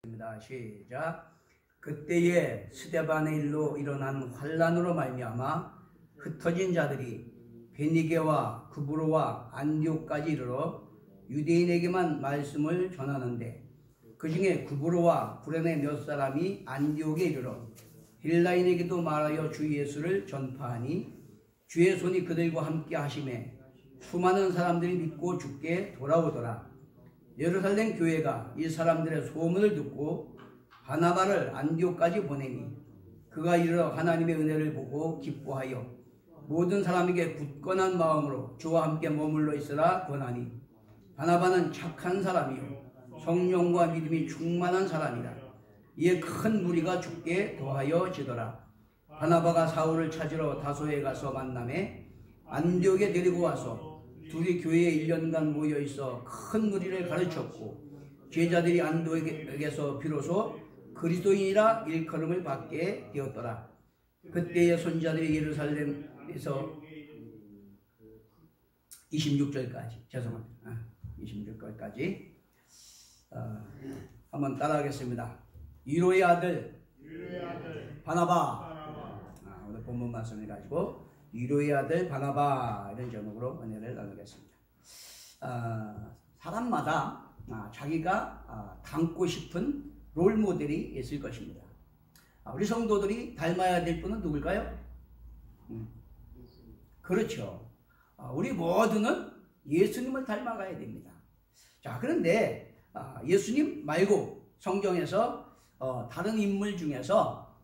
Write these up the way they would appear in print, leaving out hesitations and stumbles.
입니다. 시작. 그때에 스데반의 일로 일어난 환란으로 말미암아 흩어진 자들이 베니게와 구브로와 안디옥까지 이르러 유대인에게만 말씀을 전하는데, 그 중에 구브로와 구레네 몇 사람이 안디옥에 이르러 헬라인에게도 말하여 주 예수를 전파하니, 주의 손이 그들과 함께 하심에 수많은 사람들이 믿고 주께 돌아오더라. 예루살렘 교회가 이 사람들의 소문을 듣고 바나바를 안디옥까지 보내니, 그가 이르러 하나님의 은혜를 보고 기뻐하여 모든 사람에게 굳건한 마음으로 주와 함께 머물러 있으라 권하니, 바나바는 착한 사람이요 성령과 믿음이 충만한 사람이라. 이에 큰 무리가 주께 더하여 지더라. 바나바가 사울을 찾으러 다소에 가서 만남에 안디옥에 데리고 와서 둘이 교회에 1년간 모여있어 큰 무리를 가르쳤고, 제자들이 안디옥에게서 비로소 그리스도인이라 일컬음을 받게 되었더라. 그때의 손자들이 예루살렘에서 26절까지, 죄송합니다. 26절까지 한번 따라하겠습니다. 위로의 아들 바나바. 오늘 본문 말씀을 가지고 위로의 아들 바나바, 이런 제목으로 은혜를 나누겠습니다. 사람마다 자기가 닮고 싶은 롤모델이 있을 것입니다. 우리 성도들이 닮아야 될 분은 누굴까요? 그렇죠. 우리 모두는 예수님을 닮아가야 됩니다. 자, 그런데 예수님 말고 성경에서 다른 인물 중에서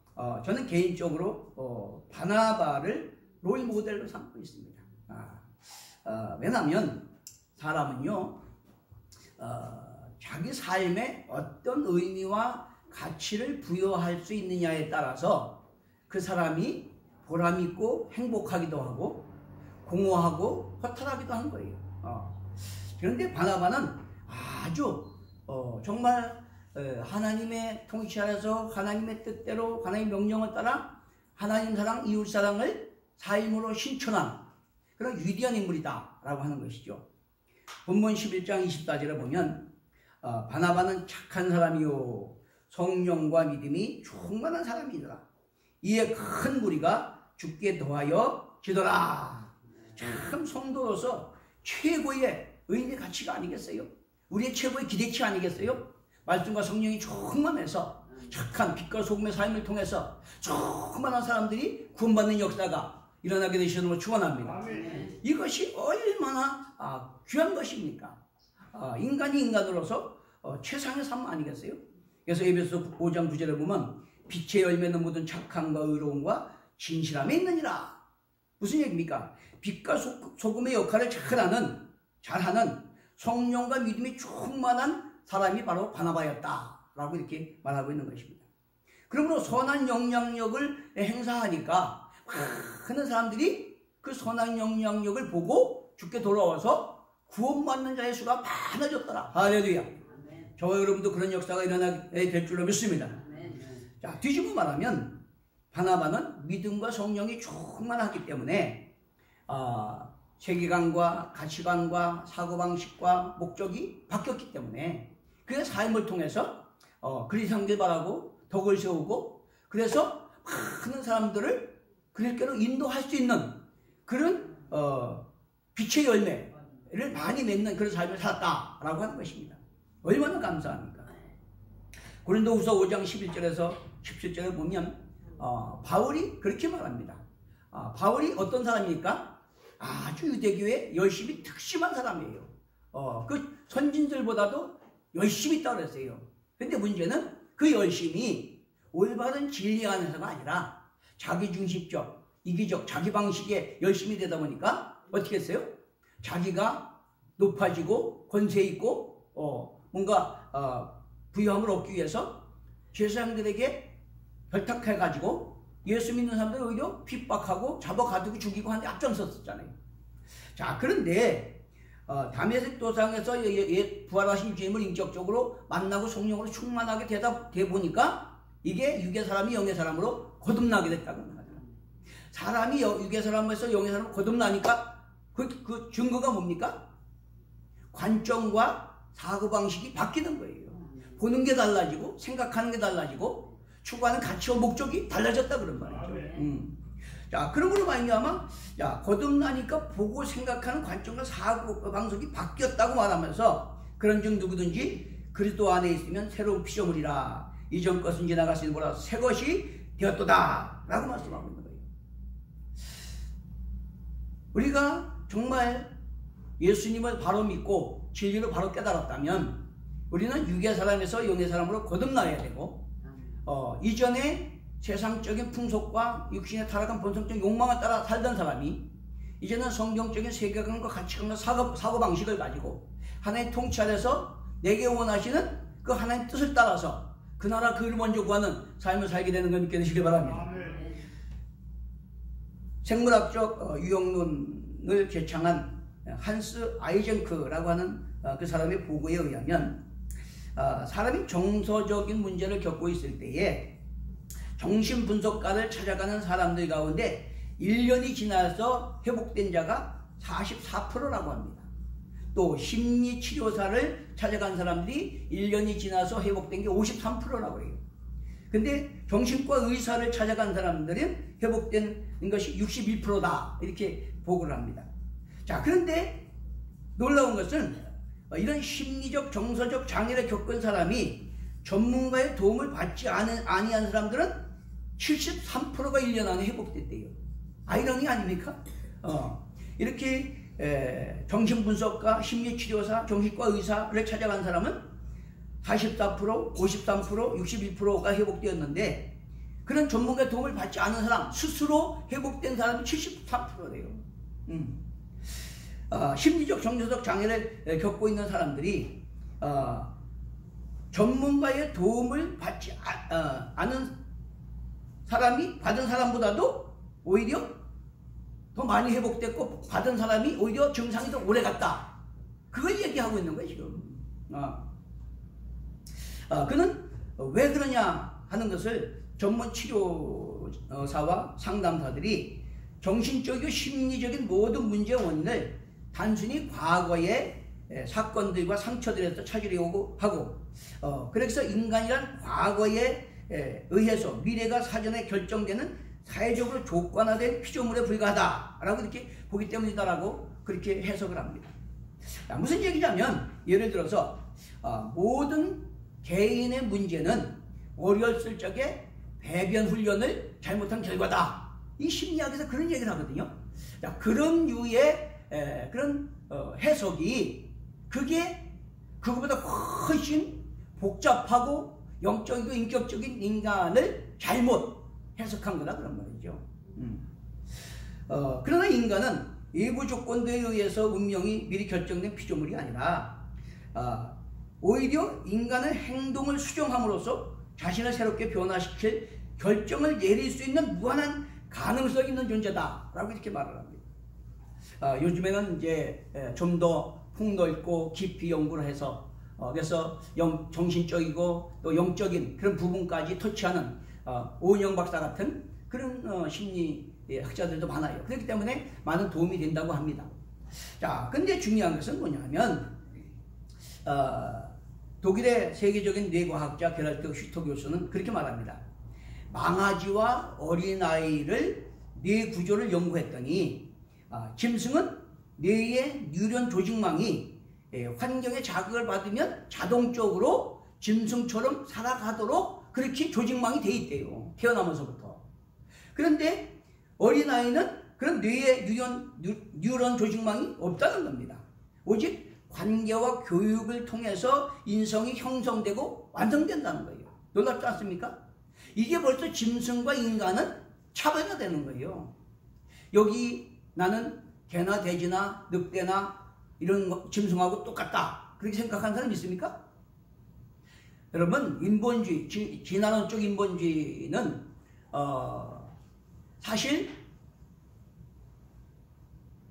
저는 개인적으로 바나바를 롤모델로 삼고 있습니다. 왜냐하면 사람은요, 자기 삶에 어떤 의미와 가치를 부여할 수 있느냐에 따라서 그 사람이 보람있고 행복하기도 하고 공허하고 허탈하기도 한 거예요. 그런데 바나바는 아주 정말 하나님의 통치 아래서 하나님의 뜻대로 하나님의 명령을 따라 하나님 사랑, 이웃 사랑을 삶으로 실천한 그런 위대한 인물이다 라고 하는 것이죠. 본문 11장 24절에 보면 바나바는 착한 사람이요 성령과 믿음이 충만한 사람이더라. 이에 큰 무리가 주께 더하여 지더라. 참 성도로서 최고의 의미의 가치가 아니겠어요? 우리의 최고의 기대치 아니겠어요? 말씀과 성령이 충만해서 착한 빛과 소금의 삶을 통해서 충만한 사람들이 구원받는 역사가 일어나게 되시는 걸 축원합니다. 이것이 얼마나 귀한 것입니까? 인간이 인간으로서 최상의 삶 아니겠어요? 그래서 에베소 5장 9절에 보면 빛의 열매는 모든 착함과 의로움과 진실함에 있느니라. 무슨 얘기입니까? 빛과 소금의 역할을 잘하는 성령과 믿음이 충만한 사람이 바로 바나바였다라고 이렇게 말하고 있는 것입니다. 그러므로 선한 영향력을 행사하니까 많은 사람들이 그 선한 영향력을 보고 주께 돌아와서 구원받는 자의 수가 많아졌더라. 할렐루야. 저와 여러분도 그런 역사가 일어나게 될 줄로 믿습니다. 자, 뒤집어 말하면 바나바는 믿음과 성령이 충만하기 때문에 세계관과 가치관과 사고방식과 목적이 바뀌었기 때문에 그의 삶을 통해서 그리스도를 바라고 덕을 세우고, 그래서 많은 사람들을 그리스도로 인도할 수 있는 그런 빛의 열매를 많이 맺는 그런 삶을 살았다라고 하는 것입니다. 얼마나 감사합니까? 고린도후서 5장 11절에서 17절에 보면 바울이 그렇게 말합니다. 바울이 어떤 사람입니까? 아주 유대교에 열심히 특심한 사람이에요. 그 선진들보다도 열심히 있다고 그랬어요. 근데 문제는 그 열심이 올바른 진리 안에서가 아니라 자기중심적, 이기적, 자기 방식에 열심히 되다 보니까 어떻게 했어요? 자기가 높아지고 권세 있고 뭔가 부유함을 얻기 위해서 제사장들에게 결탁해가지고 예수 믿는 사람들 오히려 핍박하고 잡아가두고 죽이고 하는데 앞장섰었잖아요. 자, 그런데 다메섹 도상에서 부활하신 주님을 인격적으로 만나고 성령으로 충만하게 되다 보니까 이게 육의 사람이 영의 사람으로 거듭나게 됐다는 거예요. 사람이 육의 사람에서 영의 사람으로 거듭나니까 그 증거가 뭡니까? 관점과 사고방식이 바뀌는 거예요. 보는 게 달라지고 생각하는 게 달라지고 추구하는 가치와 목적이 달라졌다 그런 말이죠. 자, 그런 걸로 말미암아 거듭나니까 보고 생각하는 관점과 사고 방식이 바뀌었다고 말하면서 그런즉 누구든지 그리스도 안에 있으면 새로운 피조물이라 이전 것은 지나갔으니 보라 새 것이 되었도다 라고 말씀하고 있는 거예요. 우리가 정말 예수님을 바로 믿고 진리를 바로 깨달았다면 우리는 육의 사람에서 영의 사람으로 거듭나야 되고 이전에 세상적인 풍속과 육신의 타락한 본성적 욕망을 따라 살던 사람이 이제는 성경적인 세계관과 가치관과 사고방식을 가지고 하나님 통치 아래서 내게 원하시는 그 하나님 뜻을 따라서 그 나라 그를 먼저 구하는 삶을 살게 되는 걸 믿게 되시길 바랍니다. 생물학적 유형론을 제창한 한스 아이젠크라고 하는 그 사람의 보고에 의하면 사람이 정서적인 문제를 겪고 있을 때에 정신분석가를 찾아가는 사람들 가운데 1년이 지나서 회복된 자가 44%라고 합니다. 또 심리치료사를 찾아간 사람들이 1년이 지나서 회복된 게 53%라고 해요. 근데 정신과 의사를 찾아간 사람들은 회복된 것이 61%다 이렇게 보고를 합니다. 자, 그런데 놀라운 것은 이런 심리적 정서적 장애를 겪은 사람이 전문가의 도움을 받지 아니한 사람들은 73%가 1년 안에 회복됐대요. 아이러니 아닙니까? 이렇게 정신분석가, 심리치료사, 정신과 의사를 찾아간 사람은 44%, 53%, 61%가 회복되었는데 그런 전문가의 도움을 받지 않은 사람, 스스로 회복된 사람이 73%래요. 심리적 정서적 장애를 겪고 있는 사람들이 전문가의 도움을 받지 않은 사람이 받은 사람보다도 오히려 더 많이 회복됐고 받은 사람이 오히려 증상이 더 오래 갔다. 그걸 얘기하고 있는 거예요 지금. 그는 왜 그러냐 하는 것을 전문 치료사와 상담사들이 정신적이고 심리적인 모든 문제의 원인을 단순히 과거의 사건들과 상처들에서 찾으려고 하고 그래서 인간이란 과거에 의해서 미래가 사전에 결정되는 사회적으로 조건화된 피조물에 불과하다라고 이렇게 보기 때문이다라고 그렇게 해석을 합니다. 무슨 얘기냐면 예를 들어서 모든 개인의 문제는 어렸을 적에 배변 훈련을 잘못한 결과다. 이 심리학에서 그런 얘기를 하거든요. 그런 류의 그런 해석이 그게 그거보다 훨씬 복잡하고 영적이고 인격적인 인간을 잘못 해석한 거다 그런 말이죠. 그러나 인간은 일부 조건들에 의해서 운명이 미리 결정된 피조물이 아니라 오히려 인간은 행동을 수정함으로써 자신을 새롭게 변화시킬 결정을 내릴 수 있는 무한한 가능성이 있는 존재다라고 이렇게 말을 합니다. 요즘에는 이제 좀 더 폭넓고 깊이 연구를 해서 그래서 정신적이고 또 영적인 그런 부분까지 터치하는 오은영 박사 같은 그런 심리 학자들도 많아요. 그렇기 때문에 많은 도움이 된다고 합니다. 자, 근데 중요한 것은 뭐냐면 독일의 세계적인 뇌과학자 게랄트 슈터 교수는 그렇게 말합니다. 망아지와 어린아이를 뇌 구조를 연구했더니 짐승은 뇌의 뉴런 조직망이 환경의 자극을 받으면 자동적으로 짐승처럼 살아가도록 그렇게 조직망이 돼 있대요. 태어나면서부터. 그런데 어린아이는 그런 뇌의 뉴런 조직망이 없다는 겁니다. 오직 관계와 교육을 통해서 인성이 형성되고 완성된다는 거예요. 놀랍지 않습니까? 이게 벌써 짐승과 인간은 차별화되는 거예요. 여기 나는 개나 돼지나 늑대나 이런 짐승하고 똑같다. 그렇게 생각하는 사람 있습니까? 여러분, 인본주의, 진화론적 인본주의는 사실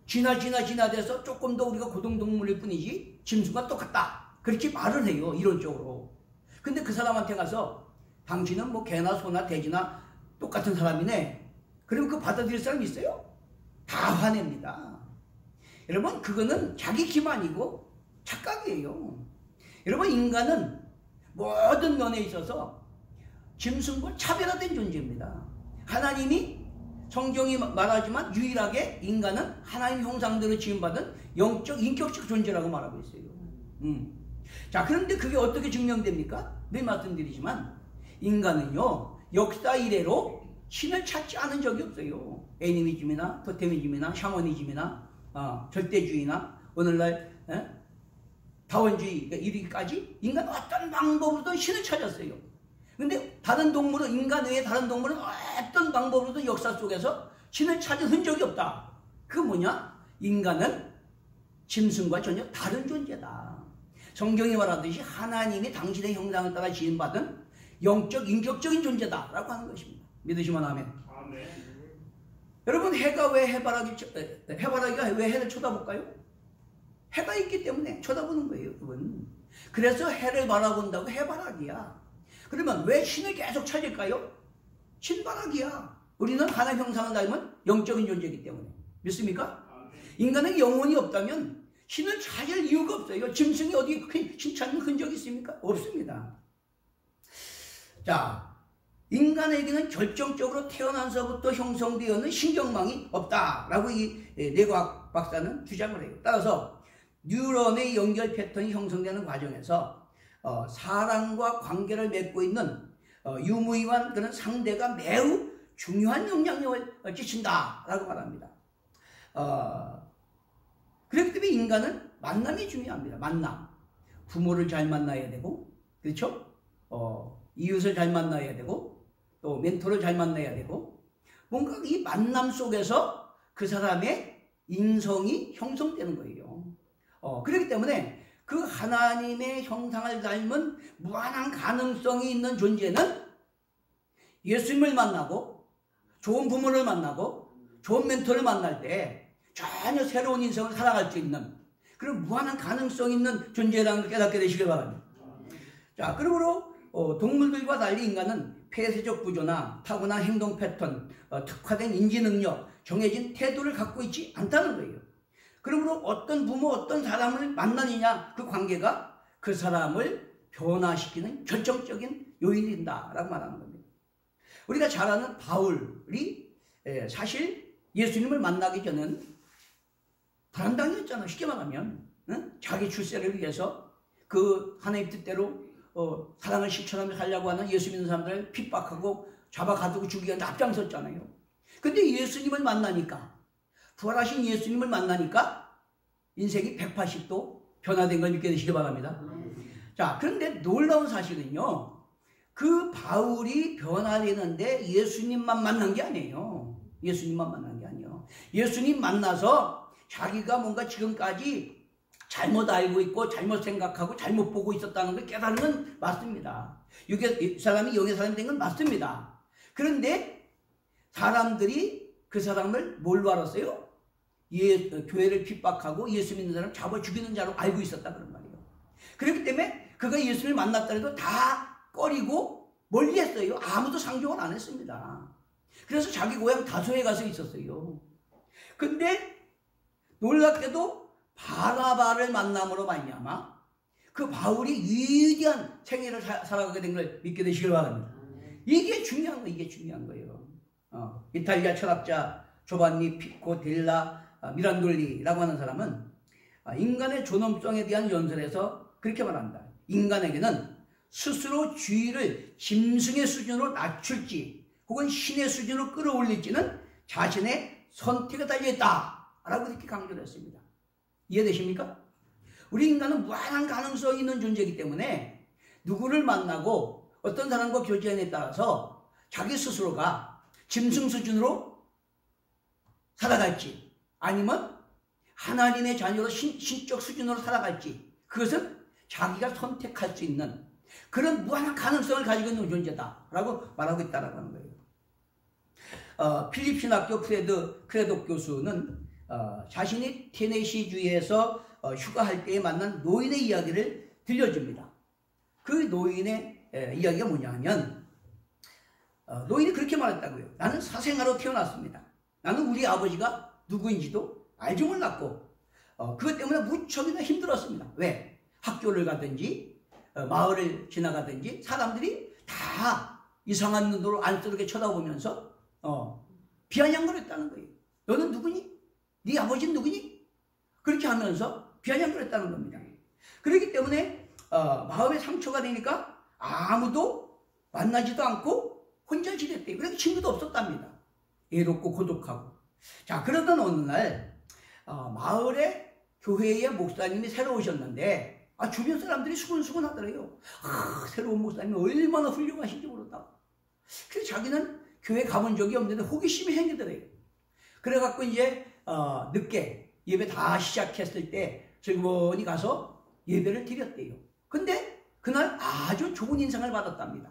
진화돼서 조금 더 우리가 고등동물일 뿐이지 짐승과 똑같다. 그렇게 말을 해요. 이론적으로. 근데 그 사람한테 가서 당신은 뭐 개나 소나 돼지나 똑같은 사람이네. 그러면 그거 받아들일 사람이 있어요? 다 화냅니다. 여러분, 그거는 자기 기만이고 착각이에요. 여러분, 인간은 모든 면에 있어서 짐승과 차별화된 존재입니다. 하나님이 성경이 말하지만 유일하게 인간은 하나님 형상대로 지음받은 영적 인격적 존재라고 말하고 있어요. 자, 그런데 그게 어떻게 증명됩니까? 늘 말씀드리지만 인간은요 역사 이래로 신을 찾지 않은 적이 없어요. 애니미즘이나 토테미즘이나 샤머니즘이나 절대주의나 오늘날 다원주의가 이르기까지 인간 어떤 방법으로든 신을 찾았어요. 근데 다른 동물은, 인간 외에 다른 동물은 어떤 방법으로든 역사 속에서 신을 찾은 흔적이 없다. 그게 뭐냐? 인간은 짐승과 전혀 다른 존재다. 성경이 말하듯이 하나님이 당신의 형상을 따라 지음받은 영적 인격적인 존재다라고 하는 것입니다. 믿으시면 아멘. 아멘. 여러분, 해가 왜 해바라기가 왜 해를 쳐다볼까요? 해가 있기 때문에 쳐다보는 거예요, 여러분. 그래서 해를 바라본다고 해바라기야. 그러면 왜 신을 계속 찾을까요? 신바라기야. 우리는 하나님 형상을 닮은 영적인 존재이기 때문에. 믿습니까? 인간은 영혼이 없다면 신을 찾을 이유가 없어요. 짐승이 어디 신 찾는 흔적이 있습니까? 없습니다. 자, 인간에게는 결정적으로 태어나서부터 형성되어 있는 신경망이 없다라고 이 뇌과학 박사는 주장을 해요. 따라서 뉴런의 연결 패턴이 형성되는 과정에서 사람과 관계를 맺고 있는 유무의한 그런 상대가 매우 중요한 영향력을 끼친다라고 말합니다. 그렇기 때문에 인간은 만남이 중요합니다. 만남. 부모를 잘 만나야 되고, 그렇죠? 이웃을 잘 만나야 되고, 또 멘토를 잘 만나야 되고, 뭔가 이 만남 속에서 그 사람의 인성이 형성되는 거예요. 그렇기 때문에 그 하나님의 형상을 닮은 무한한 가능성이 있는 존재는 예수님을 만나고 좋은 부모를 만나고 좋은 멘토를 만날 때 전혀 새로운 인생을 살아갈 수 있는 그런 무한한 가능성이 있는 존재라는 걸 깨닫게 되시길 바랍니다. 자, 그러므로 동물들과 달리 인간은 폐쇄적 구조나 타고난 행동 패턴, 특화된 인지 능력, 정해진 태도를 갖고 있지 않다는 거예요. 그러므로 어떤 부모, 어떤 사람을 만나느냐, 그 관계가 그 사람을 변화시키는 결정적인 요인이 된다라고 말하는 겁니다. 우리가 잘 아는 바울이 사실 예수님을 만나기 전에는 불안당이었잖아요. 쉽게 말하면 자기 출세를 위해서 그 하나님 뜻대로 사랑을 실천하며 살려고 하는 예수 믿는 사람들을 핍박하고 잡아가두고 죽이기 위해 앞장섰잖아요. 근데 예수님을 만나니까, 부활하신 예수님을 만나니까 인생이 180도 변화된 걸 믿게 되시기 바랍니다. 자, 그런데 놀라운 사실은요, 그 바울이 변화되는데 예수님만 만난 게 아니에요. 예수님만 만난 게 아니에요. 예수님 만나서 자기가 뭔가 지금까지 잘못 알고 있고 잘못 생각하고 잘못 보고 있었다는 걸 깨달은 건 맞습니다. 이 사람이 영의 사람이 된 건 맞습니다. 그런데 사람들이 그 사람을 뭘로 알았어요? 교회를 핍박하고 예수 믿는 사람을 잡아 죽이는 자로 알고 있었다 그런 말이에요. 그렇기 때문에 그가 예수님을 만났다 해도 다 꺼리고 멀리 했어요. 아무도 상종을 안 했습니다. 그래서 자기 고향 다소에 가서 있었어요. 근데 놀랍게도 바나바를 만남으로 말미암아 그 바울이 위대한 생애를 살아가게 된 걸 믿게 되시길 바랍니다. 이게 중요한 거예요. 이게 중요한 거예요. 이탈리아 철학자 조반니 피코델라 미란돌리라고 하는 사람은 인간의 존엄성에 대한 연설에서 그렇게 말합니다. 인간에게는 스스로 주의를 짐승의 수준으로 낮출지 혹은 신의 수준으로 끌어올릴지는 자신의 선택에 달려있다 라고 이렇게 강조를 했습니다. 이해되십니까? 우리 인간은 무한한 가능성이 있는 존재이기 때문에 누구를 만나고 어떤 사람과 교제에 따라서 자기 스스로가 짐승 수준으로 살아갈지 아니면 하나님의 자녀로 신적 수준으로 살아갈지 그것은 자기가 선택할 수 있는 그런 무한한 가능성을 가지고 있는 존재다라고 말하고 있다라고 하는 거예요. 필립 신학교 크레독 교수는 자신이 테네시주에서 휴가할 때에 만난 노인의 이야기를 들려줍니다. 그 노인의 이야기가 뭐냐 하면 노인이 그렇게 말했다고요. 나는 사생아로 태어났습니다. 나는 우리 아버지가 누구인지도 알지 몰랐고 그것 때문에 무척이나 힘들었습니다. 왜? 학교를 가든지 마을을 지나가든지 사람들이 다 이상한 눈으로 안쓰럽게 쳐다보면서 비아냥거렸다는 거예요. 너는 누구니? 네 아버지는 누구니? 그렇게 하면서 비아냥거렸다는 겁니다. 그렇기 때문에 마음의 상처가 되니까 아무도 만나지도 않고 혼자 지냈대요. 그래서 친구도 없었답니다. 외롭고 고독하고. 자, 그러던 어느 날 마을에 교회에 목사님이 새로 오셨는데 주변 사람들이 수근수근 하더래요. 새로운 목사님이 얼마나 훌륭하신지 모른다. 그래서 자기는 교회 가본 적이 없는데 호기심이 생기더래요. 그래갖고 이제 늦게 예배 다 시작했을 때 즐거이 가서 예배를 드렸대요. 근데 그날 아주 좋은 인상을 받았답니다.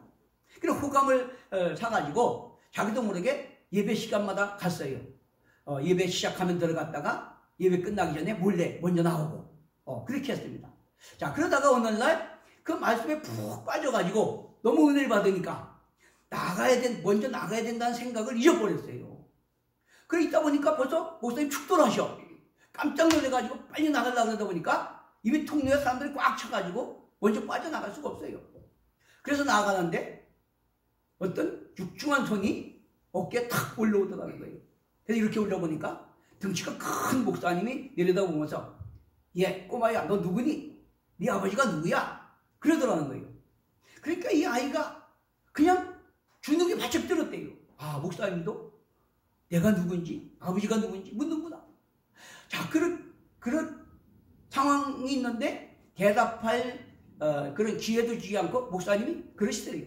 그래서 호감을 사가지고 자기도 모르게 예배 시간마다 갔어요. 예배 시작하면 들어갔다가 예배 끝나기 전에 몰래 먼저 나오고 그렇게 했습니다. 자, 그러다가 오늘날 그 말씀에 푹 빠져가지고 너무 은혜를 받으니까 먼저 나가야 된다는 생각을 잊어버렸어요. 그래 있다 보니까 벌써 목사님 축도하셔. 깜짝 놀래가지고 빨리 나가려고 그러다 보니까 이미 통로에 사람들이 꽉 차가지고 먼저 빠져나갈 수가 없어요. 그래서 나가는데 어떤 육중한 손이 어깨에 탁 올라오더라는 거예요. 그래서 이렇게 올려보니까 덩치가 큰 목사님이 내려다보면서 꼬마야 너 누구니? 네 아버지가 누구야? 그러더라는 거예요. 그러니까 이 아이가 그냥 주눅이 바짝 들었대요. 목사님도 내가 누군지 아버지가 누군지 묻는구나. 자, 그런 상황이 있는데 대답할 그런 기회도 주지 않고 목사님이 그러시더래요.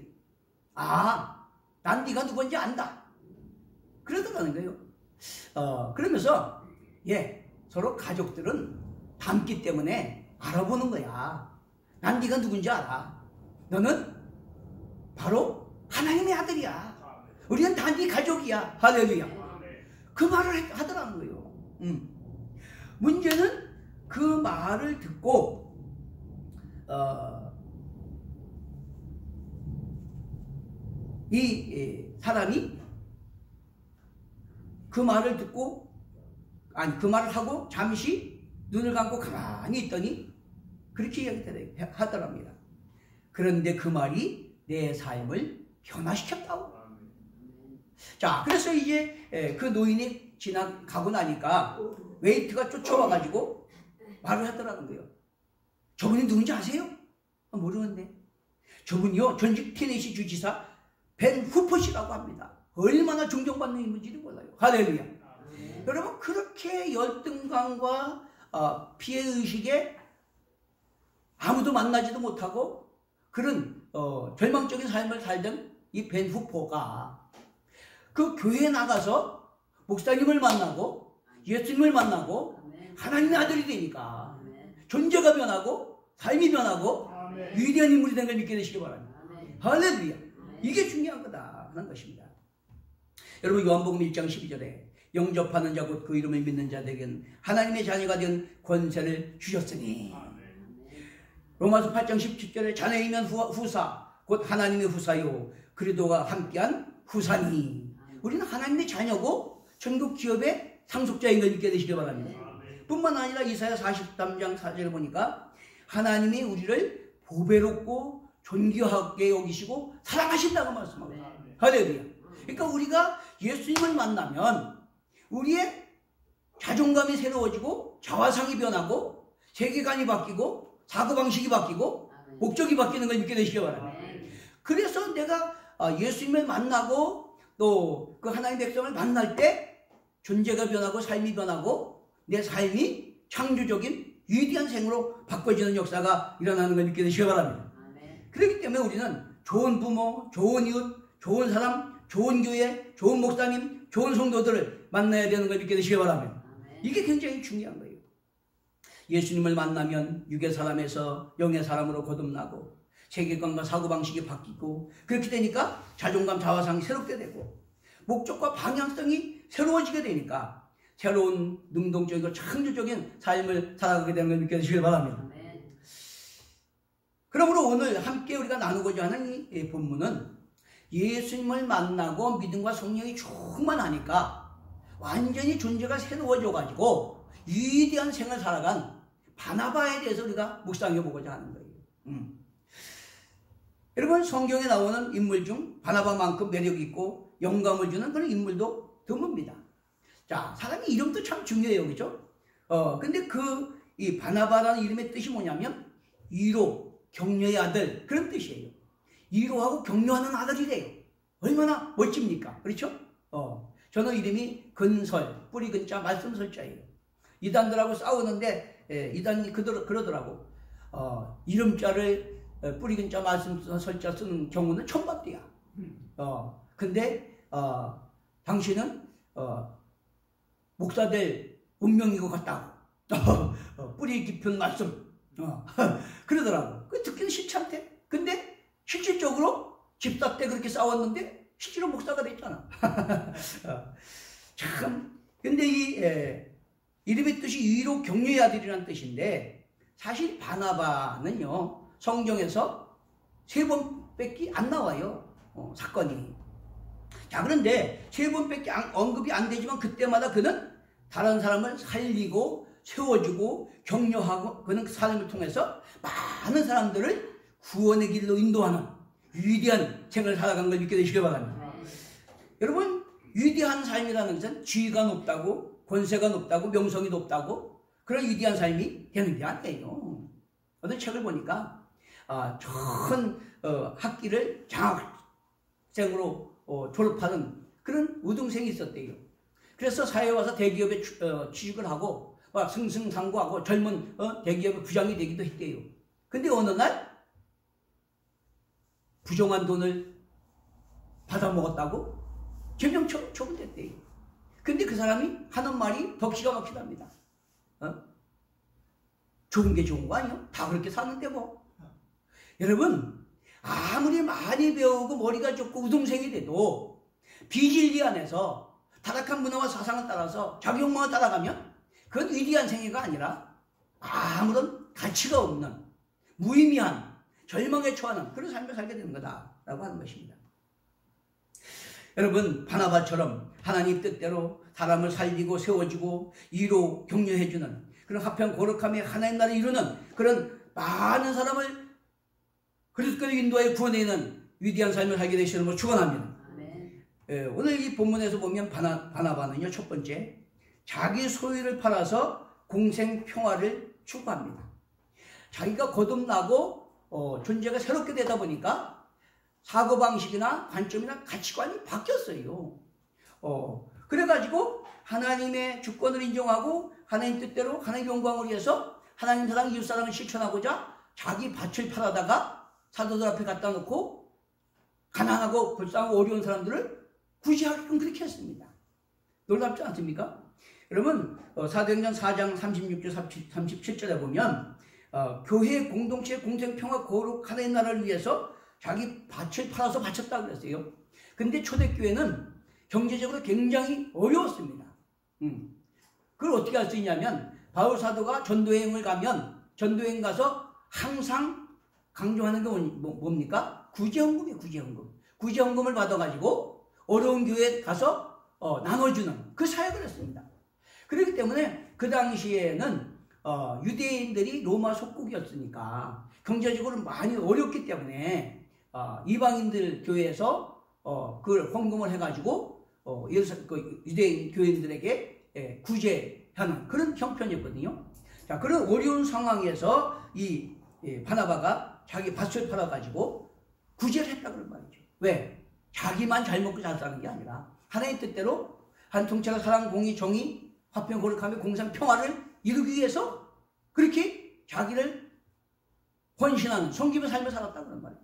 난 네가 누군지 안다. 그러더라는 거예요. 그러면서 서로 가족들은 닮기 때문에 알아보는 거야. 난 네가 누군지 알아. 너는 바로 하나님의 아들이야. 우리는 다 네 가족이야. 할렐루야. 그 말을 하더라는 거예요. 문제는 그 말을 듣고 이 사람이 그 말을 듣고 그 말을 하고 잠시 눈을 감고 가만히 있더니 그렇게 하더랍니다. 그런데 그 말이 내 삶을 변화시켰다고. 자, 그래서 이제 그 노인이 지나가고 나니까 웨이트가 쫓아와가지고 말을 하더라는 거예요. 저분이 누군지 아세요? 모르는데. 저분이요, 전직 테네시 주지사 벤 후퍼 씨라고 합니다. 얼마나 존경받는 인물인지도 몰라요. 할렐루야. 여러분, 그렇게 열등감과 피해의식에 아무도 만나지도 못하고 그런 절망적인 삶을 살던 이 벤 후퍼가 그 교회에 나가서 목사님을 만나고 예수님을 만나고 하나님의 아들이 되니까 존재가 변하고 삶이 변하고 위대한 인물이 된 걸 믿게 되시기 바랍니다. 할렐루야. 이게 중요한 거다 하는 것입니다. 여러분, 요한복음 1장 12절에 영접하는 자 곧 그 이름을 믿는 자들에게는 하나님의 자녀가 된 권세를 주셨으니, 로마서 8장 17절에 자녀이면 후사 곧 하나님의 후사요 그리스도가 함께한 후사니. 우리는 하나님의 자녀고 천국 기업의 상속자인 걸 믿게 되시기 바랍니다. 뿐만 아니라 이사야 43장 4절을 보니까 하나님이 우리를 보배롭고 존귀하게 여기시고 사랑하신다고 말씀합니다. 할렐루야. 그러니까 우리가 예수님을 만나면 우리의 자존감이 새로워지고 자화상이 변하고 세계관이 바뀌고 사고방식이 바뀌고 목적이 바뀌는 걸 믿게 되시기 바랍니다. 그래서 내가 예수님을 만나고 또 그 하나님의 백성을 만날 때 존재가 변하고 삶이 변하고 내 삶이 창조적인 위대한 생으로 바꿔지는 역사가 일어나는 걸 믿게 되시기 바랍니다. 그렇기 때문에 우리는 좋은 부모, 좋은 이웃, 좋은 사람, 좋은 교회, 좋은 목사님, 좋은 성도들을 만나야 되는 걸 믿게 되시기 바랍니다. 이게 굉장히 중요한 거예요. 예수님을 만나면 육의 사람에서 영의 사람으로 거듭나고 세계관과 사고방식이 바뀌고 그렇게 되니까 자존감, 자화상이 새롭게 되고 목적과 방향성이 새로워지게 되니까 새로운 능동적이고 창조적인 삶을 살아가게 되는 걸 믿게 되시길 바랍니다. 그러므로 오늘 함께 우리가 나누고자 하는 이 본문은 예수님을 만나고 믿음과 성령이 충만하니까 완전히 존재가 새로워져 가지고 위대한 생을 살아간 바나바에 대해서 우리가 묵상해 보고자 하는 거예요. 여러분 성경에 나오는 인물 중 바나바만큼 매력 있고 영감을 주는 그런 인물도 드뭅니다. 자, 사람의 이름도 참 중요해요, 그죠? 근데 이 바나바라는 이름의 뜻이 뭐냐면 위로, 격려의 아들 그런 뜻이에요. 위로하고 격려하는 아들이래요. 얼마나 멋집니까? 그렇죠? 저는 이름이 근설, 뿌리 근자, 말씀설자예요. 이단들하고 싸우는데 이단이 그러더라고. 이름자를 뿌리 근자, 말씀설자 쓰는 경우는 처음 봤대요. 근데 당신은 목사될 운명인 것 같다고. 뿌리 깊은 말씀. 그러더라고. 그 듣기는 싫지않대. 근데 실질적으로 집사 때 그렇게 싸웠는데 실제로 목사가 됐잖아. 참. 근데 이 이름의 뜻이 위로 격려의 아들이라는 뜻인데 사실 바나바는요 성경에서 3번밖에 안 나와요. 사건이. 자, 그런데 3번밖에 언급이 안 되지만 그때마다 그는 다른 사람을 살리고 세워주고 격려하고 그는 삶을 통해서 많은 사람들을 구원의 길로 인도하는 위대한 생을 살아간 걸 믿게 되시길 바랍니다. 여러분, 위대한 삶이라는 것은 지위가 높다고 권세가 높다고 명성이 높다고 그런 위대한 삶이 되는 게 아니에요. 어떤 책을 보니까 좋은 학기를 장학생으로 졸업하는 그런 우등생이 있었대요. 그래서 사회에 와서 대기업에 취직을 하고 막 승승장구하고 젊은 대기업의 부장이 되기도 했대요. 근데 어느 날 부정한 돈을 받아먹었다고 제명 처분됐대요. 근데 그 사람이 하는 말이 더 기가 막히답니다. 좋은 게 좋은 거 아니요? 다 그렇게 사는데 뭐. 여러분, 아무리 많이 배우고 머리가 좋고 우등생이 돼도 비진리 안에서 타락한 문화와 사상을 따라서 자기 욕망을 따라가면 그건 위대한 생애가 아니라 아무런 가치가 없는 무의미한 절망에 처하는 그런 삶을 살게 되는 거다라고 하는 것입니다. 여러분, 바나바처럼 하나님 뜻대로 사람을 살리고 세워주고 위로 격려해주는 그런 화평 거룩함에 하나님 나라를 이루는 그런 많은 사람을 그리스도로 인도하여 구원해내는 위대한 삶을 살게 되시는 걸 축원합니다. 오늘 이 본문에서 보면 바나바는요, 첫 번째, 자기 소유를 팔아서 공생 평화를 추구합니다. 자기가 거듭나고 존재가 새롭게 되다 보니까 사고방식이나 관점이나 가치관이 바뀌었어요. 그래가지고 하나님의 주권을 인정하고 하나님 뜻대로 하나님의 영광을 위해서 하나님 사랑, 이웃사랑을 실천하고자 자기 밭을 팔아다가 사도들 앞에 갖다 놓고 가난하고 불쌍하고 어려운 사람들을 구제하게끔 그렇게 했습니다. 놀랍지 않습니까? 여러분, 사도행전 4장 36절 37절에 보면 교회 공동체 공생평화 거룩 하나님 나라를 위해서 자기 밭을 팔아서 바쳤다고 그랬어요. 근데 초대교회는 경제적으로 굉장히 어려웠습니다. 그걸 어떻게 할 수 있냐면 바울 사도가 전도여행을 가면 전도여행 가서 항상 강조하는 게 뭡니까? 구제헌금이에요. 구제헌금을 받아가지고 어려운 교회에 가서 나눠주는 그 사역을 했습니다. 그렇기 때문에 그 당시에는 유대인들이 로마 속국이었으니까 경제적으로 많이 어렵기 때문에 이방인들 교회에서 그걸 헌금을 해가지고 유대인 교인들에게 구제하는 그런 형편이었거든요. 자, 그런 어려운 상황에서 이 바나바가 자기 밭을 팔아가지고 구제를 했다 그런 말이죠. 왜? 자기만 잘 먹고 잘 사는 게 아니라 하나님 뜻대로 한 통째가 사랑, 공의, 정의, 화평, 거룩함의 공상, 평화를 이루기 위해서 그렇게 자기를 헌신하는 섬김의 삶을 살았다고 그런 말이에요.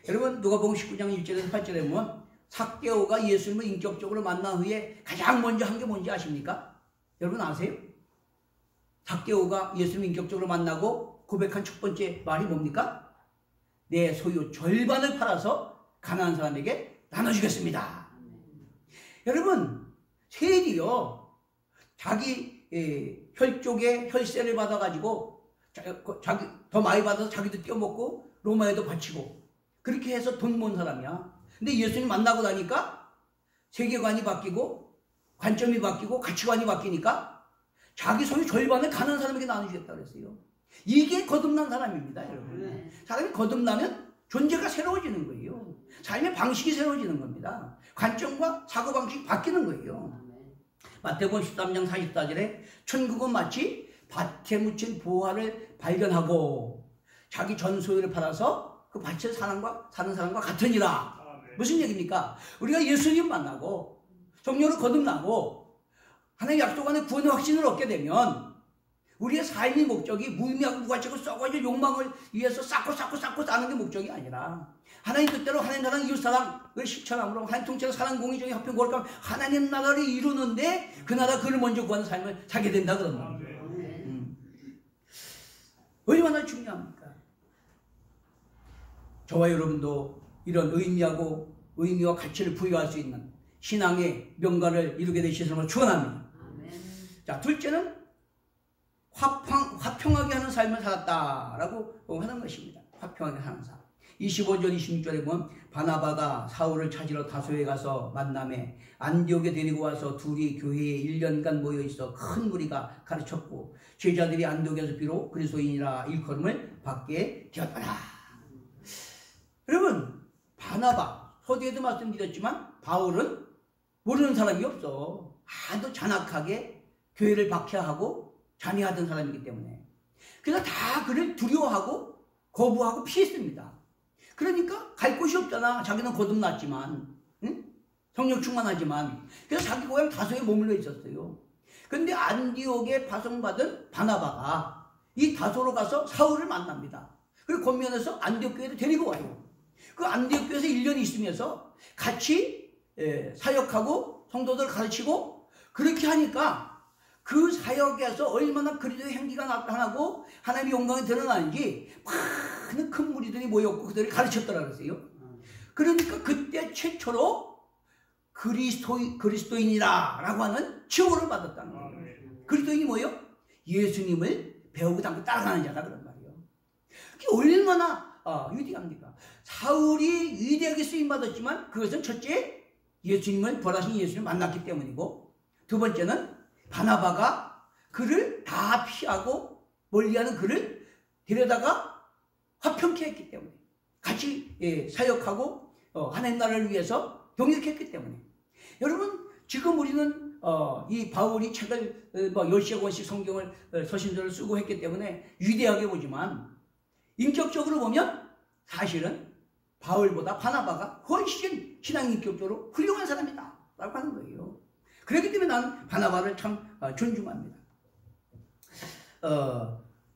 여러분, 누가복음 19장 1절에서 8절에 보면 삭개오가 예수님을 인격적으로 만난 후에 가장 먼저 한 게 뭔지 아십니까? 여러분 아세요? 삭개오가 예수님을 인격적으로 만나고 고백한 첫 번째 말이 뭡니까? 내 소유 절반을 팔아서 가난한 사람에게 나눠주겠습니다. 여러분, 세리요, 자기 혈 쪽에 혈세를 받아가지고 자기 더 많이 받아서 자기도 떼어먹고 로마에도 바치고 그렇게 해서 돈 모은 사람이야. 근데 예수님 만나고 나니까 세계관이 바뀌고 관점이 바뀌고 가치관이 바뀌니까 자기 소유 절반을 가난한 사람에게 나눠주겠다 그랬어요. 이게 거듭난 사람입니다, 여러분. 사람이 거듭나면 존재가 새로워지는 거예요. 삶의 방식이 새로워지는 겁니다. 관점과 사고방식이 바뀌는 거예요. 마태복음 13장 44절에 천국은 마치 밭에 묻힌 보화를 발견하고 자기 전 소유를 팔아서 그 밭에 사는 사람과 같으니라. 무슨 얘기입니까? 우리가 예수님 만나고 성령을 거듭나고 하나님 약속 안에 구원의 확신을 얻게 되면 우리의 삶의 목적이 무의미하고 무가치고 썩어질 욕망을 위해서 쌓고 사는 게 목적이 아니라 하나님 뜻대로 하나님 나라 이웃사랑을 실천함으로 하나님 통째로 사랑 공의정의 합평 거룩함 하나님 나라를 이루는데 그 나라 그를 먼저 구하는 삶을 살게 된다 그런 말이에요. 얼마나 중요합니까? 저와 여러분도 이런 의미와 가치를 부여할 수 있는 신앙의 명가를 이루게 되시는 것을 축원합니다. 자, 둘째는 화평하게 하는 삶을 살았다라고 하는 것입니다. 화평하게 하는 삶. 25절 26절에 보면 바나바가 사울을 찾으러 다소에 가서 만남에 안디옥에 데리고 와서 둘이 교회에 1년간 모여있어 큰 무리가 가르쳤고 제자들이 안디옥에서 비로 그리스도인이라 일컬음을 받게 되었더라. 여러분, 바나바 서두에도 말씀드렸지만 바울은 모르는 사람이 없어. 아주 잔악하게 교회를 박해하고 잔해하던 사람이기 때문에 그래서 다 그를 두려워하고 거부하고 피했습니다. 그러니까 갈 곳이 없잖아. 자기는 거듭났지만 응? 성령 충만하지만 그래서 자기 고향 다소에 머물러 있었어요. 그런데 안디옥에 파송받은 바나바가 이 다소로 가서 사울을 만납니다. 그리고 권면해서 안디옥 교회를 데리고 와요. 그 안디옥 교회에서 1년 있으면서 같이 사역하고 성도들 가르치고 그렇게 하니까 그 사역에서 얼마나 그리스도의 행기가 나타나고 하나님의 영광이 드러나는지 많은 큰 무리들이 모였고 그들을 가르쳤더라 그랬어요. 그러니까 그때 최초로 그리스도인이라 라고 하는 칭호를 받았다는 거예요. 그리스도인이 뭐예요? 예수님을 배우고 담고 따라가는 자다 그런 말이에요. 그게 얼마나 위대합니까? 사울이 위대하게 쓰임받았지만 그것은 첫째 예수님을 부활하신 예수님을 만났기 때문이고 두 번째는 바나바가 그를 다 피하고 멀리하는 그를 데려다가 화평케 했기 때문에 같이 사역하고 하나님 나라를 위해서 동역했기 때문에 여러분 지금 우리는 이 바울이 책을 10여 권씩 성경을 서신서를 쓰고 했기 때문에 위대하게 보지만 인격적으로 보면 사실은 바울보다 바나바가 훨씬 신앙 인격적으로 훌륭한 사람이다 라고 하는 거예요. 그렇기 때문에 나는 바나바를 참 존중합니다.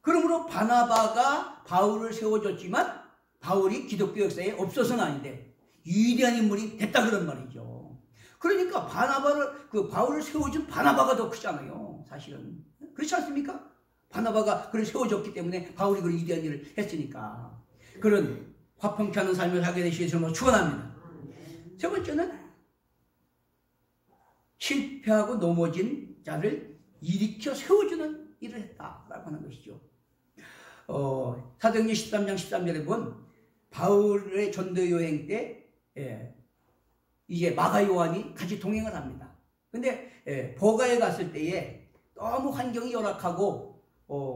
그러므로 바나바가 바울을 세워줬지만 바울이 기독교 역사에 없어서는 아닌데 위대한 인물이 됐다 그런 말이죠. 그러니까 바울을 세워준 바나바가 더 크잖아요. 사실은 그렇지 않습니까? 바나바가 그를 세워줬기 때문에 바울이 그런 위대한 일을 했으니까 그런 화평케 하는 삶을 하게 되시는 축원합니다. 세 번째는 실패하고 넘어진 자를 일으켜 세워주는 일을 했다라고 하는 것이죠. 사도행전 13장 13절에 보면 바울의 전도 여행 때 이제 마가 요한이 같이 동행을 합니다. 근데 버가에 갔을 때에 너무 환경이 열악하고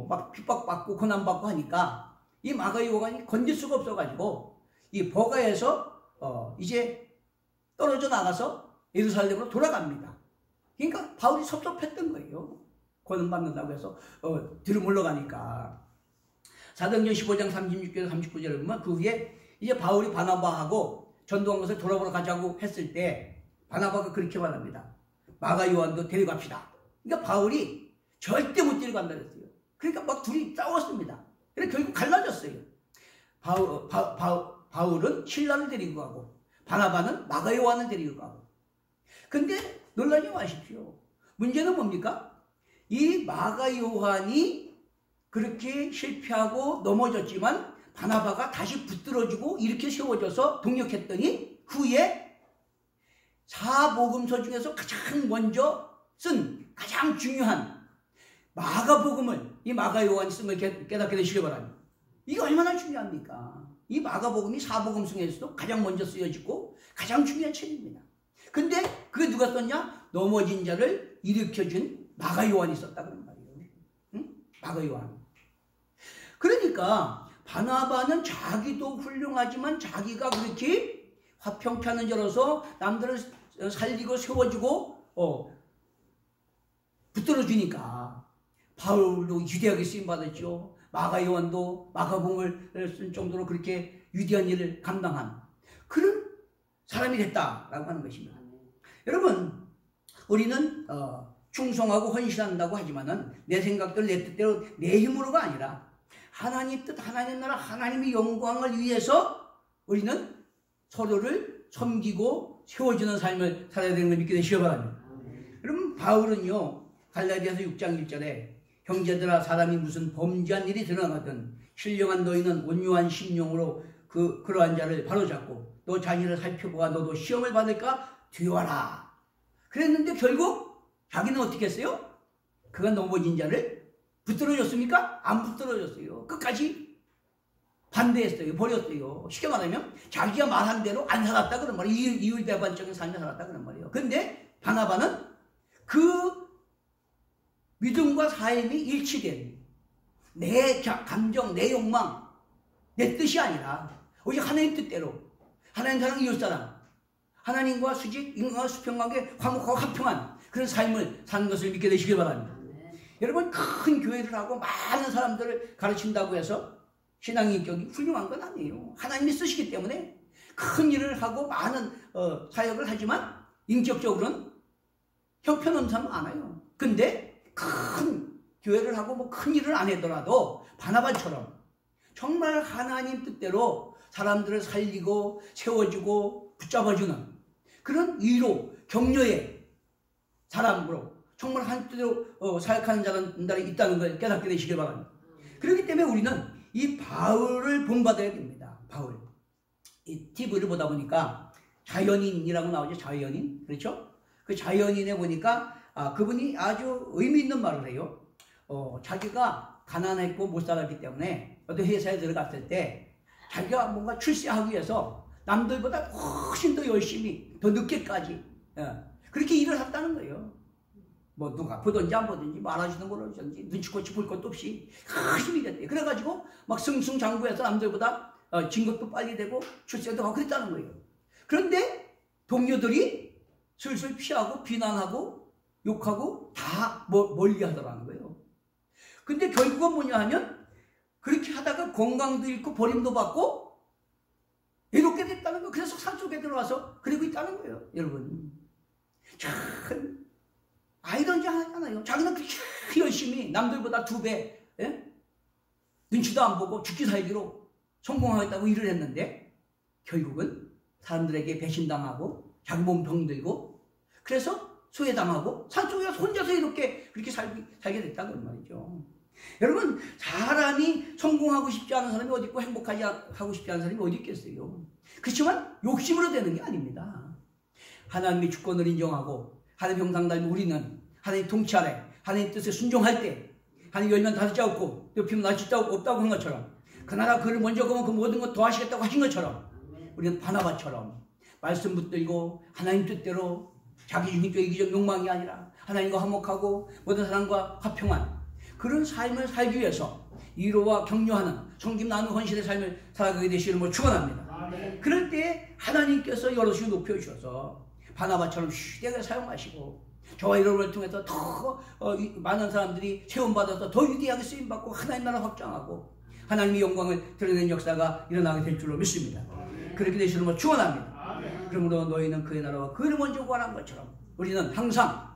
막 핍박받고 고난받고 하니까 이 마가 요한이 건질 수가 없어가지고 이 버가에서 이제 떨어져 나가서 예루살렘으로 돌아갑니다. 그러니까 바울이 섭섭했던 거예요. 고난받는다고 해서 뒤로 물러가니까. 사도행전 15장 36절 39절에 보면 그 후에 이제 바울이 바나바하고 전도한 것을 돌아보러 가자고 했을 때 바나바가 그렇게 말합니다. 마가 요한도 데려갑시다. 그러니까 바울이 절대 못 데려간다 그랬어요. 그러니까 막 둘이 싸웠습니다. 그래서 결국 갈라졌어요. 바울은 실라를 데리고 가고 바나바는 마가 요한을 데리고 가고. 근데 놀라지 마십시오. 문제는 뭡니까? 이 마가 요한이 그렇게 실패하고 넘어졌지만 바나바가 다시 붙들어주고 이렇게 세워져서 동역했더니 후에 사복음서 중에서 가장 먼저 쓴 가장 중요한 마가복음을 이 마가 요한이 쓴 걸 깨닫게 되시기 바랍니다. 이게 얼마나 중요합니까? 이 마가복음이 사복음 중에서도 가장 먼저 쓰여지고 가장 중요한 책입니다. 근데 그게 누가 썼냐? 넘어진 자를 일으켜준 마가 요한이 썼다 그런 말이에요. 응? 마가 요한. 그러니까 바나바는 자기도 훌륭하지만 자기가 그렇게 화평케 하는 자로서 남들을 살리고 세워주고 붙들어주니까 바울도 위대하게 쓰임받았죠. 마가 요한도 마가복음을 쓴 정도로 그렇게 위대한 일을 감당한 그런 사람이 됐다라고 하는 것입니다. 여러분, 우리는 충성하고 헌신한다고 하지만은 내 생각대로 내 뜻대로 내 힘으로가 아니라 하나님 뜻, 하나님 나라, 하나님의 영광을 위해서 우리는 서로를 섬기고 세워주는 삶을 살아야 되는 걸 믿게 되시기 바랍니다. 여러분, 바울은요, 갈라디아서 6장 1절에 형제들아, 사람이 무슨 범죄한 일이 드러나거든 신령한 너희는 온유한 심령으로 그러한 자를 바로잡고 너 자신을 살펴보아 너도 시험을 받을까 두려워라. 그랬는데 결국 자기는 어떻게 했어요? 그가 넘어진 자를 붙들어줬습니까? 안 붙들어줬어요. 끝까지 반대했어요. 버렸어요. 쉽게 말하면 자기가 말한 대로 안 살았다 그런 말이에요. 이율배반적인 삶을 살았다 그런 말이에요. 근데 바나바는 그 믿음과 삶이 일치된 내 감정, 내 욕망, 내 뜻이 아니라 오직 하나님 뜻대로 하나님 사랑 이웃사랑 하나님과 수직, 인간과 수평관계, 화목하고 화평한 그런 삶을 사는 것을 믿게 되시길 바랍니다. 여러분, 큰 교회를 하고 많은 사람들을 가르친다고 해서 신앙의 인격이 훌륭한 건 아니에요. 하나님이 쓰시기 때문에 큰 일을 하고 많은 사역을 하지만 인격적으로는 형편없지는 않아요. 근데 큰 교회를 하고 뭐 큰 일을 안 하더라도 바나바처럼 정말 하나님 뜻대로 사람들을 살리고 세워주고 붙잡아주는 그런 위로 격려의 사람으로 정말 하나님 뜻대로 사역하는 자들이 있다는 걸 깨닫게 되시길 바랍니다. 그렇기 때문에 우리는 이 바울을 본받아야 됩니다. 바울. 이 TV를 보다 보니까 자연인이라고 나오죠. 자연인. 그렇죠? 그 자연인에 보니까 그분이 아주 의미 있는 말을 해요. 자기가 가난했고 못 살았기 때문에 어떤 회사에 들어갔을 때 자기가 뭔가 출세하기 위해서 남들보다 훨씬 더 열심히 더 늦게까지 그렇게 일을 했다는 거예요. 뭐 누가 보든지 안 보든지 말하시는 거든지 눈치코치 볼 것도 없이 열심히 일했대요. 그래가지고 막 승승장구해서 남들보다 진급도 빨리 되고 출세도 하고 그랬다는 거예요. 그런데 동료들이 슬슬 피하고 비난하고 욕하고 다 멀리 하더라는 거예요. 근데 결국은 뭐냐 하면 그렇게 하다가 건강도 잃고 버림도 받고 이렇게 됐다는 거예요. 그래서 산속에 들어와서 그러고 있다는 거예요. 여러분, 참 아이러니 하잖아요. 자기는 그렇게 열심히 남들보다 2배 눈치도 안 보고 죽기 살기로 성공하겠다고 일을 했는데 결국은 사람들에게 배신당하고 자기 몸 병들고 그래서 소외당하고 산속에 혼자서 이렇게 그렇게 살게 됐다는 말이죠. 여러분, 사람이 성공하고 싶지 않은 사람이 어디 있고 행복하지 하고 싶지 않은 사람이 어디 있겠어요. 그렇지만 욕심으로 되는 게 아닙니다. 하나님의 주권을 인정하고 하나님 형상 닮은 우리는 하나님 통치 아래 하나님 뜻에 순종할 때 하나님 열면 닫을 자 없고 옆이면 낫을 자 없다고 한 것처럼 그 나라 그를 먼저 가면 그 모든 것 더 하시겠다고 하신 것처럼 우리는 바나바처럼 말씀 붙들고 하나님 뜻대로 자기 중심적 이기적 욕망이 아니라 하나님과 화목하고 모든 사람과 화평한 그런 삶을 살기 위해서 위로와 격려하는 섬김 나누는 헌신의 삶을 살아가게 되시는 걸 축원합니다. 그럴 때 하나님께서 여럿이 높여주셔서 바나바처럼 시대에 사용하시고 저와 여러분을 통해서 더 많은 사람들이 체험받아서 더 위대하게 쓰임받고 하나님 나라 확장하고 하나님의 영광을 드러내는 역사가 일어나게 될 줄로 믿습니다. 그렇게 되시는 걸 축원합니다. 그러므로 너희는 그의 나라와 그를 먼저 구하는 것처럼 우리는 항상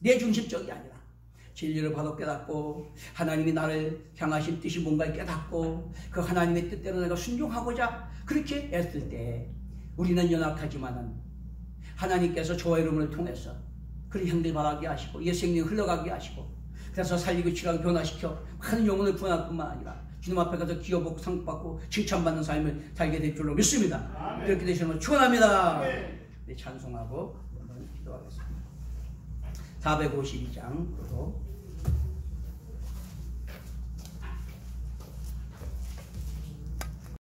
내 중심적이 아니라 진리를 바로 깨닫고 하나님이 나를 향하신 뜻이 뭔가를 깨닫고 그 하나님의 뜻대로 내가 순종하고자 그렇게 애쓸 때 우리는 연약하지만은 하나님께서 저와 여러분을 통해서 그리 형들 바라게 하시고 옛 생명 흘러가게 하시고 그래서 살리고 치료하고 변화시켜 많은 영혼을 구원할 뿐만 아니라 주님 앞에 가서 기어보고 상받고 칭찬받는 삶을 살게 될 줄로 믿습니다. 아멘. 그렇게 되시는 걸 축원합니다. 네, 찬송하고 한번 기도하겠습니다. 452장